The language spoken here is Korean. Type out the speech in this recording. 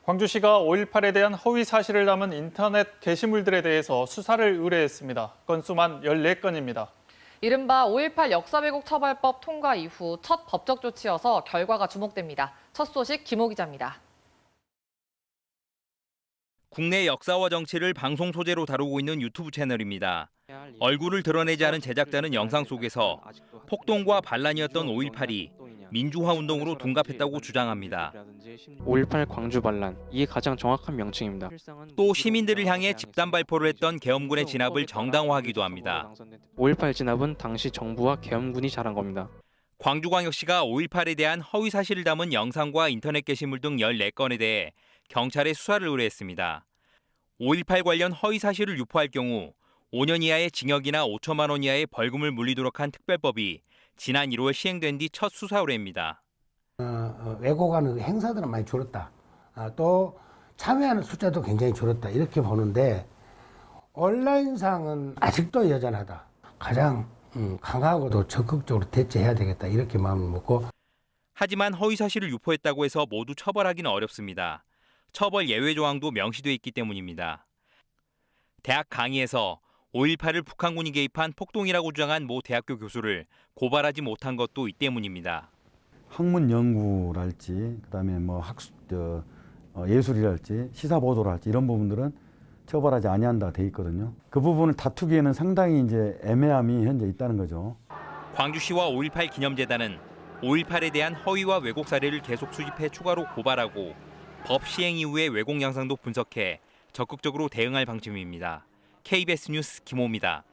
광주시가 5.18에 대한 허위 사실을 담은 인터넷 게시물들에 대해서 수사를 의뢰했습니다. 건수만 14건입니다. 이른바 5.18 역사왜곡처벌법 통과 이후 첫 법적 조치여서 결과가 주목됩니다. 첫 소식 김호 기자입니다. 국내 역사와 정치를 방송 소재로 다루고 있는 유튜브 채널입니다. 얼굴을 드러내지 않은 제작자는 영상 속에서 폭동과 반란이었던 5.18이 민주화 운동으로 둔갑했다고 주장합니다. 5.18 광주 반란, 이게 가장 정확한 명칭입니다. 또 시민들을 향해 집단 발포를 했던 계엄군의 진압을 정당화하기도 합니다. 5.18 진압은 당시 정부와 계엄군이 잘한 겁니다. 광주광역시가 5.18에 대한 허위 사실을 담은 영상과 인터넷 게시물 등 14건에 대해 경찰에 수사를 의뢰했습니다. 5.18 관련 허위 사실을 유포할 경우 5년 이하의 징역이나 5천만 원 이하의 벌금을 물리도록 한 특별법이 지난 1월 시행된 뒤 첫 수사 의뢰입니다. 왜곡하는 행사들은 많이 줄었다. 또 참여하는 숫자도 굉장히 줄었다. 이렇게 보는데 온라인상은 아직도 여전하다. 가장 강하고도 적극적으로 대처해야 되겠다. 이렇게 마음을 먹고. 하지만 허위 사실을 유포했다고 해서 모두 처벌하기는 어렵습니다. 처벌 예외 조항도 명시돼 있기 때문입니다. 대학 강의에서 5.18을 북한군이 개입한 폭동이라고 주장한 모 대학교 교수를 고발하지 못한 것도 이 때문입니다. 학문 연구랄지, 그다음에 뭐 예술이랄지, 시사 보도랄지 이런 부분들은 처벌하지 아니한다 돼 있거든요. 그 부분을 다투기에는 상당히 이제 애매함이 현재 있다는 거죠. 광주시와 5.18 기념재단은 5.18에 대한 허위와 왜곡 사례를 계속 수집해 추가로 고발하고 법 시행 이후의 왜곡 영상도 분석해 적극적으로 대응할 방침입니다. KBS 뉴스 김호입니다.